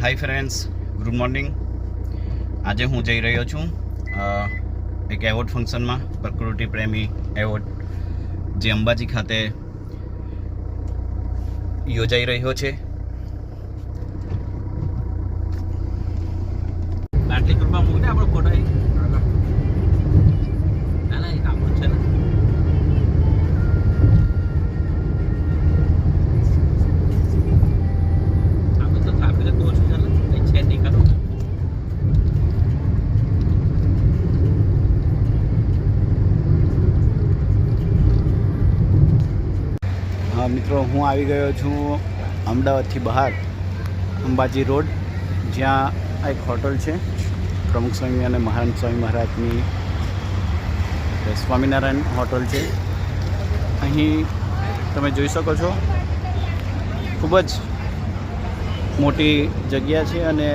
Hi friends, good morning. આજે હું જઈ રહ્યો છું એક એવોર્ડ ફંક્શનમાં, પ્રકૃતિ પ્રેમી એવોર્ડ, જે અંબાજી ખાતે યોજાઈ રહ્યો છે. બાટલી કૃપા મૂકને આપણો ફોટો ના એક આપણો છે ને. મિત્રો, હું આવી ગયો છું અમદાવાદથી બહાર, અંબાજી રોડ, જ્યાં એક હોટલ છે પ્રમુખ સ્વામી અને મહારાજ સ્વામી મહારાજની સ્વામિનારાયણ હોટલ છે. અહીં તમે જોઈ શકો છો, ખૂબ જ મોટી જગ્યા છે અને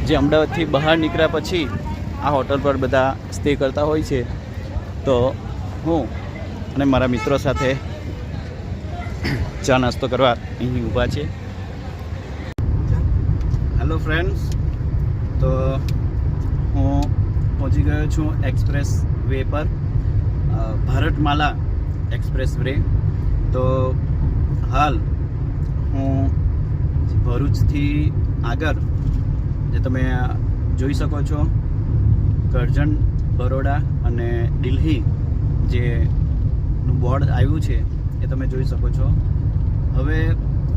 જે અમદાવાદથી બહાર નીકળ્યા પછી આ હોટલ પર બધા સ્ટે કરતા હોય છે. તો હું અને મારા મિત્રો સાથે ચા નાસ્તો કરવા અહીં ઊભા છે. હેલો ફ્રેન્ડ્સ, તો હું પહોંચી ગયો છું એક્સપ્રેસ વે પર, ભારતમાલા એક્સપ્રેસ વે. તો હાલ હું ભરૂચથી આગળ, જે તમે જોઈ શકો છો, કરજણ, બરોડા અને દિલ્હી જે બોર્ડ આવ્યું છે એ તમે જોઈ શકો છો. હવે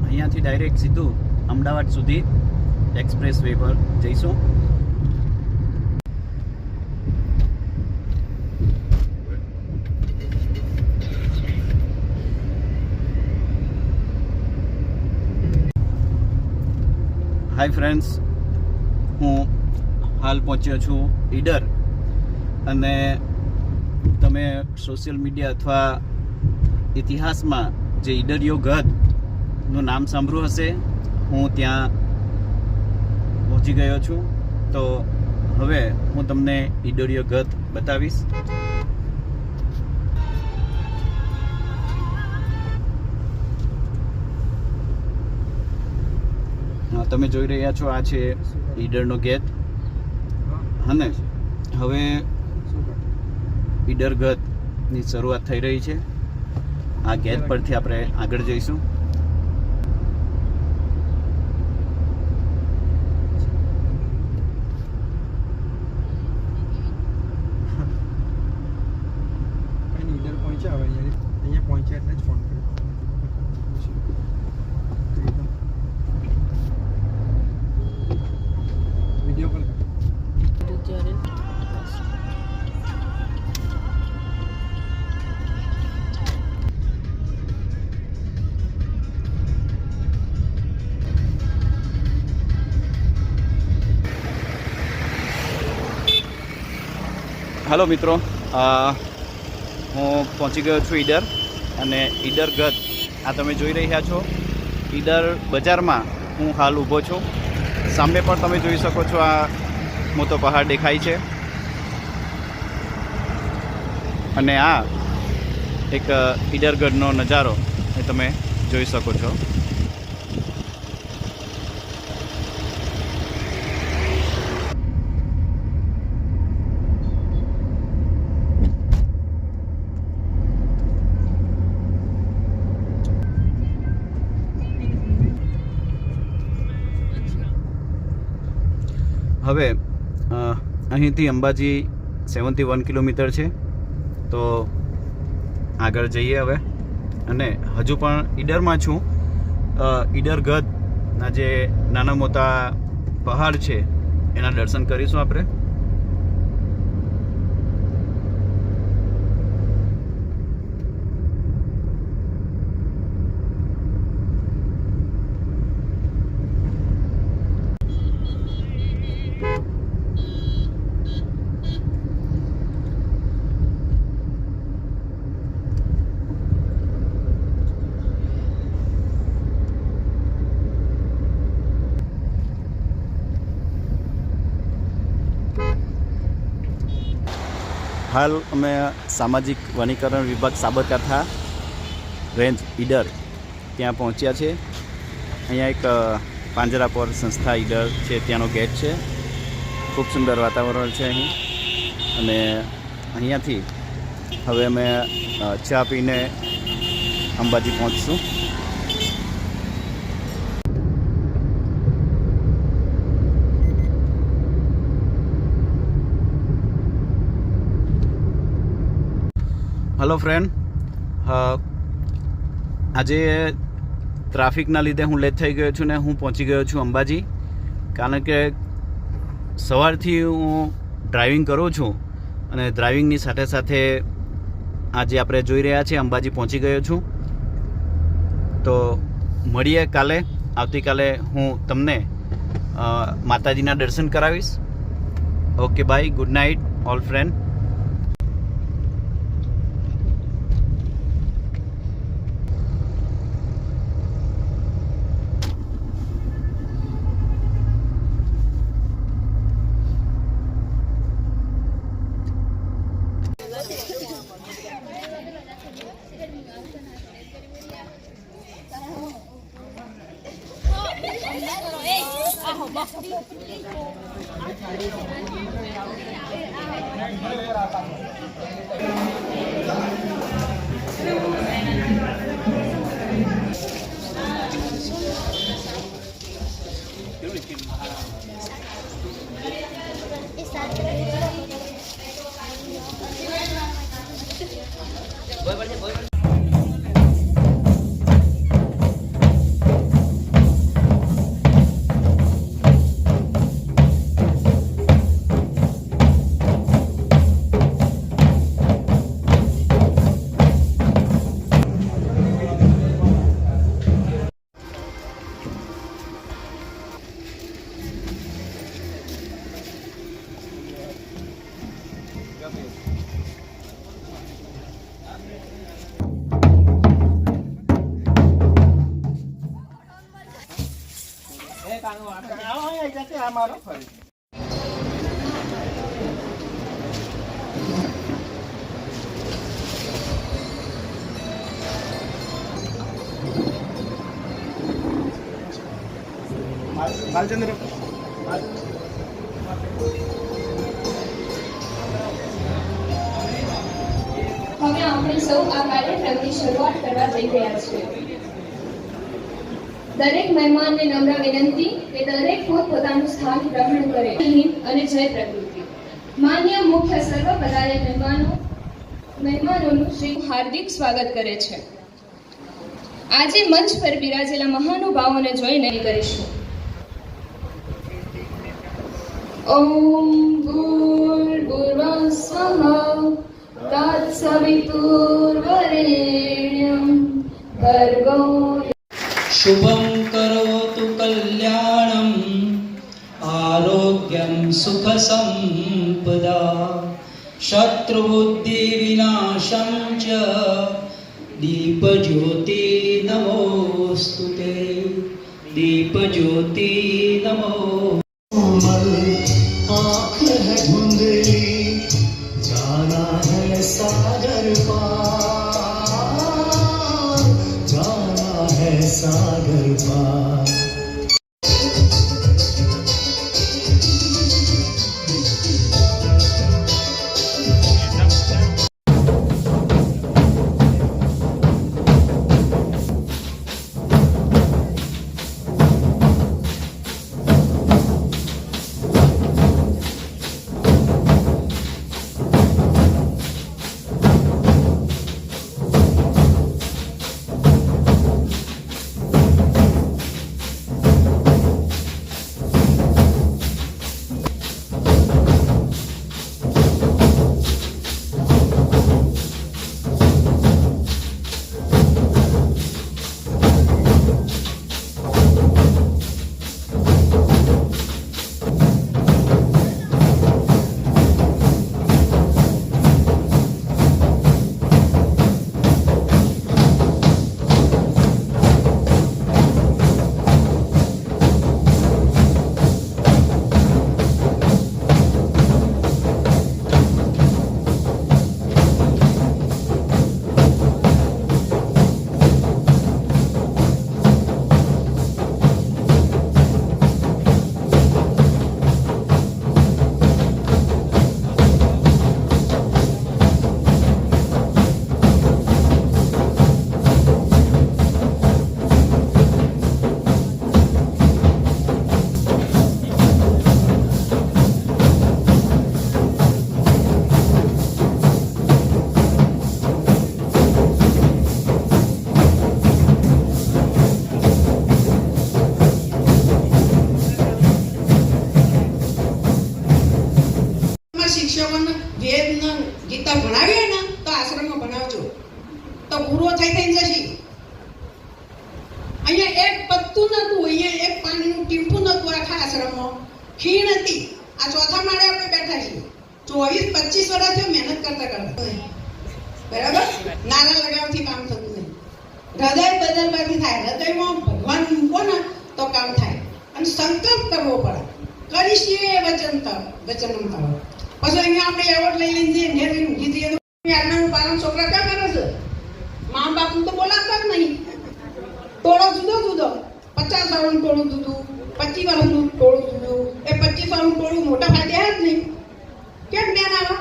અહીંયાથી ડાયરેક્ટ સીધું અમદાવાદ સુધી એક્સપ્રેસ વે પર જઈશું. હાય ફ્રેન્ડ્સ, હું હાલ પહોંચ્યો છું ઈડર, અને તમે સોશિયલ મીડિયા અથવા ઇતિહાસમાં જે ઈડરિયો ગઢનું નામ સાંભળ્યું હશે, હું ત્યાં પહોંચી ગયો છું. તો હવે હું તમને ઈડરિયો ગઢ બતાવીશ. તમે જોઈ રહ્યા છો, આ છે ઈડરનો ગેટ. અને હવે ઈડર ગઢની શરૂઆત થઈ રહી છે. આ ગેટ પરથી આપણે આગળ જઈશું. ઈડર પહોંચ્યા, હવે અહીંયા પહોંચ્યા એટલે જ ફોન કર્યો. વિડીયો કોલ હેલો મિત્રો, હું પહોંચી ગયો છું ઈડર, અને ઈડર ગઢ આ તમે જોઈ રહ્યા છો. ઈડર બજારમાં હું હાલ ઊભો છું. સામે પણ તમે જોઈ શકો છો, આ મોટો પહાડ દેખાય છે, અને આ એક ઈડરગઢનો નજારો એ તમે જોઈ શકો છો. હવે અહીંથી અંબાજી 71 કિલોમીટર છે. તો આગળ જઈએ હવે, અને હજુ પણ ઈડરમાં છું. ઈડર ગઢના જે નાના મોટા પહાડ છે એના દર્શન કરીશું આપણે. હાલ અમે સામાજિક વનીકરણ વિભાગ સાબરકાંઠા રેન્જ ઈડર ત્યાં પહોંચ્યા છે. અહીંયા એક પાંજરાપોર સંસ્થા ઈડર છે ત્યાંનો ગેટ છે. ખૂબ સુંદર વાતાવરણ છે અહીં. અને અહીંયાથી હવે અમે ચા પીને અંબાજી પહોંચશું. હલો ફ્રેન્ડ, આજે ટ્રાફિકના લીધે હું લેટ થઈ ગયો છું ને હું પહોંચી ગયો છું અંબાજી. કારણ કે સવારથી હું ડ્રાઇવિંગ કરું છું અને ડ્રાઇવિંગની સાથે સાથે આજે આપણે જોઈ રહ્યા છીએ અંબાજી પહોંચી ગયો છું. તો મળીએ કાલે. આવતીકાલે હું તમને માતાજીના દર્શન કરાવીશ. Okay bye, good night all friend. Balchandra હવે આપણે સૌ આ કાર્યક્રમની શરૂઆત કરવા જઈ રહ્યા છીએ. દરેક મહેમાનને નમ્ર વિનંતી કે દરેક પોતપોતાનું સ્થાન ગ્રહણ કરે અને જય પ્રકૃતિ. માન્ય મુખ્ય સર્વ પધારેલ મહેમાનોનું શ્રી હાર્દિક સ્વાગત કરે છે. આજે મંચ પર બિરાજેલા મહાનુભાવોને જોઈને કરીશું. ઓમ ભૂર્ભુવઃ સ્વઃ તત્સવિતુર્વરેણ્યં ભર્ગો शुभं करोतु कल्याणं आरोग्यं सुख संपदा शत्रुबुद्धि विनाशं च दीपज्योति नमोस्तुते दीपज्योति नमो. आँख है धुंधली जाना है सागर पार जाना है सागर पार. આશ્રમમાં ખીણ હતી. આ ચોથા માળે આપણે બેઠા છીએ. 24-25 વર્ષથી મહેનત કરતા બરાબર. નાના લગાવથી કામ થતું નહીં. હૃદય બદલવાથી થાય. હૃદયમાં ભગવાન મૂકો ને તો કામ થાય. અને સંકલ્પ કરવો પડે. કરીશીએ વચન તવ. પછી અહીંયા આપણે એવોર્ડ લઈ લઈને જઈએ, ઘેર લઈને ઊંઘી જઈએ તો આજ્ઞાનું પાલન છોકરા ક્યાં કરે છે? મા બાપનું તો બોલાવતા જ નહીં. ટોળો જુદો 50 વાળું ટોળું જુદું, 25 વાળું ટોળું જુદું. એ 25 વાળું ટોળું મોટા ફાયદે જ નહીં. કેમ જ્ઞાન આવે?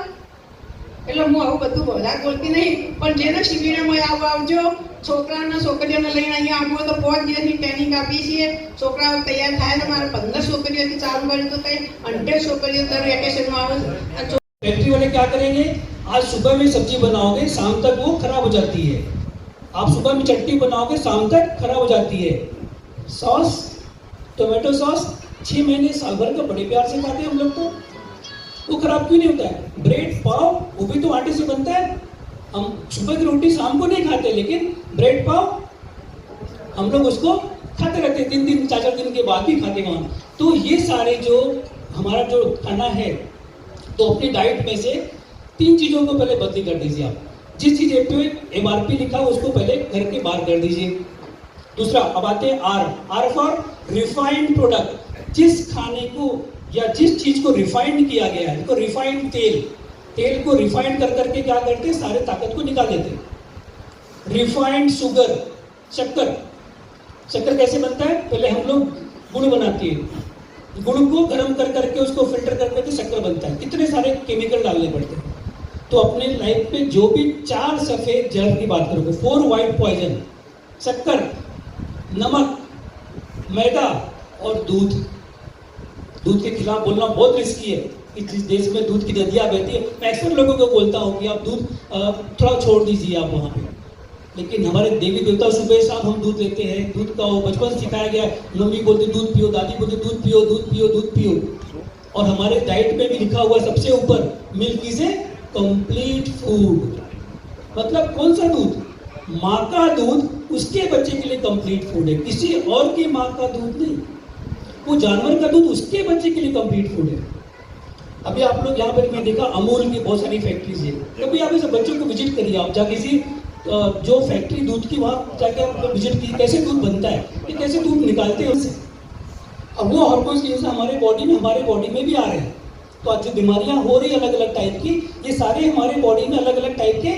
એટલે હું આવું બધું વધારે બોલતી નહીં, પણ જેને શિબિરમાં આવજો. છોકરાના છોકરીઓને લઈને અહીંયા આવવું હોય તો 5 દિવસની ટ્રેનિંગ આપીએ છીએ. છોકરાઓ તૈયાર થાય ને મારે 15 છોકરીઓથી ચાલુ કર્યું તો કઈ 100 છોકરીઓ દર વેકેશનમાં આવે. फैक्ट्री वाले क्या करेंगे, आज सुबह में सब्जी बनाओगे शाम तक वो खराब हो जाती है. आप सुबह में चटनी बनाओगे शाम तक खराब हो जाती है. सॉस, टोमेटो सॉस 6 महीने साल भर का बड़े प्यार से खाते हैं हम लोग, तो वो खराब क्यों नहीं होता है? ब्रेड पाव वो भी तो आटे से बनता है. हम सुबह की रोटी शाम को नहीं खाते, लेकिन ब्रेड पाव हम लोग उसको खाते रहते हैं 3 दिन 4 दिन के बाद भी खाते वहाँ. तो ये सारे जो हमारा जो खाना है, तो अपनी डाइट में से 3 चीज़ों को पहले बदली कर दीजिए. आप जिस चीज़ पे MRP लिखा हो उसको पहले घर के बाहर कर दीजिए. दूसरा, अब आते हैं R फॉर रिफाइंड प्रोडक्ट. जिस खाने को या जिस चीज को रिफाइंड किया गया है, तो रिफाइंड तेल को रिफाइंड कर करके क्या करते हैं, सारे ताकत को निकाल देते हैं. रिफाइंड शुगर, शक्कर कैसे बनता है? पहले हम लोग गुड़ बनाते हैं, गुड़ को गर्म कर करके उसको फिल्टर कर करके शक्कर बनता है. कितने सारे केमिकल डालने पड़ते हैं. तो अपने लाइफ में जो भी 4 सफेद जहर की बात करोगे, 4 व्हाइट पॉइजन, शक्कर, नमक, मैदा और दूध के खिलाफ बोलना बहुत रिस्की है. इस देश में दूध की नदियाँ बहती है. मैं अक्सर लोगों को बोलता हूँ कि आप दूध थोड़ा छोड़ दीजिए आप वहाँ पे, लेकिन हमारे देवी देवता सुबह शाम हम दूध लेते हैं. दूध का वो बचपन से सिखाया गया. मम्मी बोलती दूध पियो, दादी बोलती दूध पियो. और हमारे डाइट में भी लिखा हुआ सबसे ऊपर, milk is a complete food. मतलब कौन सा दूध? माँ का दूध उसके बच्चे के लिए कंप्लीट फूड है, किसी और की माँ का दूध नहीं. वो जानवर का दूध उसके बच्चे के लिए कंप्लीट फूड है. अभी आप लोग यहाँ पर मैं देखा अमूल की बहुत सारी फैक्ट्रीज है. कभी आप ऐसे बच्चों को विजिट करिए, आप जा किसी जो फैक्ट्री दूध की वहाँ जाके आप विजिट कीजिए, कैसे दूध बनता है, ये कैसे दूध निकालते हैं उससे. अब वो हार्मोन्स की वजह से हमारे बॉडी में भी आ रहे हैं. तो आज जो बीमारियाँ हो रही है अलग अलग टाइप की, ये सारे हमारे बॉडी में अलग अलग टाइप के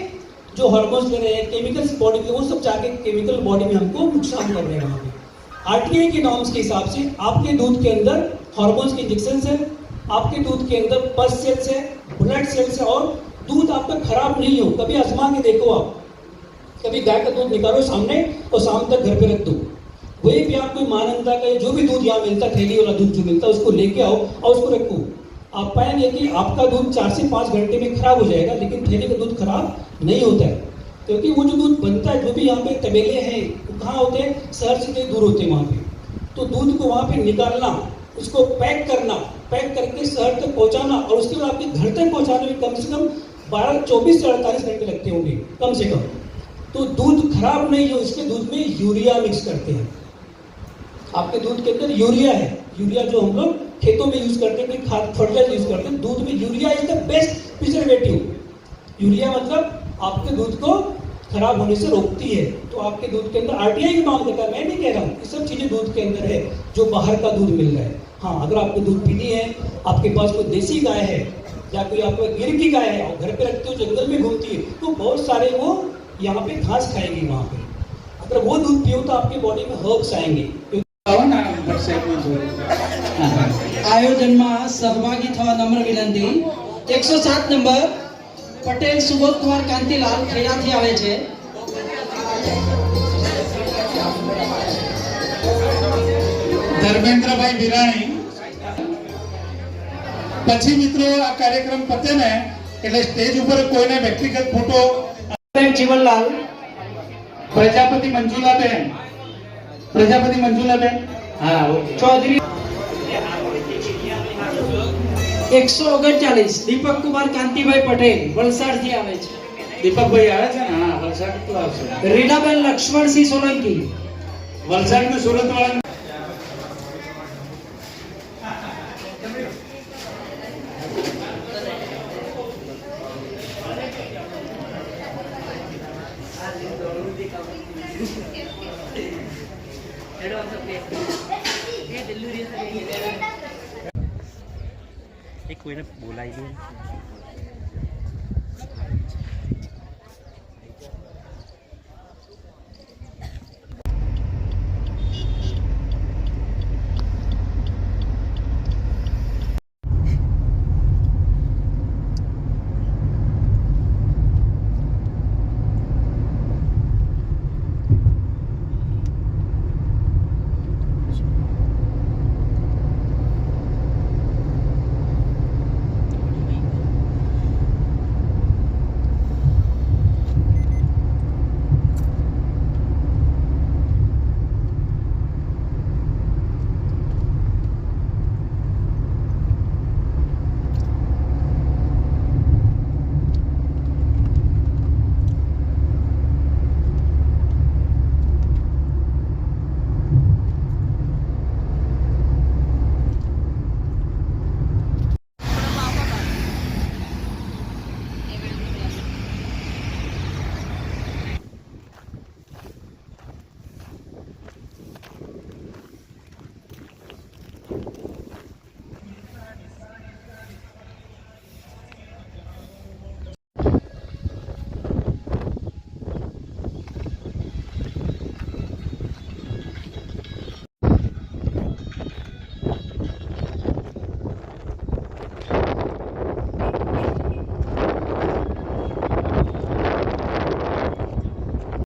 जो हार्मोन्स ले रहे हैं, केमिकल्स बॉडी में, वो सब जाके केमिकल बॉडी में हमको नुकसान कर रहे हैं. वहाँ पे RTI के नॉर्म्स के हिसाब से आपके दूध के अंदर हार्मोन्स के इंजेक्शन है, आपके दूध के अंदर पस सेल्स है, ब्लड सेल्स है, और दूध आपका खराब नहीं हो. कभी आजमा के देखो, आप कभी गाय का दूध निकालो सामने और शाम तक घर पे रख दो. वही भी आप कोई मानंदा का जो भी दूध यहाँ मिलता, थैली वाला दूध जो मिलता है, उसको लेके आओ और उसको रखो. आप पाएंगे कि आपका दूध 4 से 5 घंटे में खराब हो जाएगा, लेकिन थैली का दूध खराब नहीं होता है. क्योंकि वो जो दूध बनता है, जो भी यहाँ पे तबेले हैं, वो कहाँ होते हैं? शहर से दूर होते हैं वहाँ पे. तो दूध को वहाँ पे निकालना, उसको पैक करके शहर तक पहुँचाना, और उसके बाद आपके घर तक पहुँचाने में कम से कम 24 से 48 घंटे लगते होंगे कम से कम. तो दूध खराब नहीं हो, इसके दूध में यूरिया मिक्स करते हैं. आपके दूध के अंदर यूरिया है. यूरिया जो हम लोग खेतों में यूज करते हैं, खाद फर्टिलाइजर यूज करते हैं, दूध में urea is the best preservative. Urea मतलब आपके दूध को खराब होने से रोकती है. तो आपके दूध के अंदर RTI की मांग करता है, मैं नहीं कह रहा हूँ, ये सब चीजें दूध के अंदर है जो बाहर का दूध मिल रहा है. हाँ, अगर आपको दूध पीनी है, आपके पास कोई देसी गाय है या कोई आपको गिर की गाय है, और घर पे रखते हो, जंगल में घूमती है, तो बहुत सारे वो यहाँ पे घास खाएगी वहाँ पे. अगर वो दूध पियो तो आपकी बॉडी में हर्ब्स आएंगे. આયોજનમાં સહભાગી થવા નમ્ર વિનંતી. 107 નંબર પટેલ સુબોધ કુમાર કાંતિલાલ ખેડાથી આવે છે. ધર્મેન્દ્રભાઈ વિરાણી. પછી મિત્રો આ કાર્યક્રમ પતે ને એટલે સ્ટેજ ઉપર કોઈને વ્યક્તિગત ફોટો. જીવનલાલ. પ્રજાપતિ મંજુલાબેન. હા, ચૌધરી. 139 દીપક કુમાર કાંતિભાઈ પટેલ વલસાડથી આવે છે. દીપકભાઈ આવે છે ને? હા, વલસાડ તો આવશે. રીડાબેન લક્ષ્મણસિંહ સોલંકી વલસાડ નું સુરત વાળા. એક કોઈને બોલાવી દે.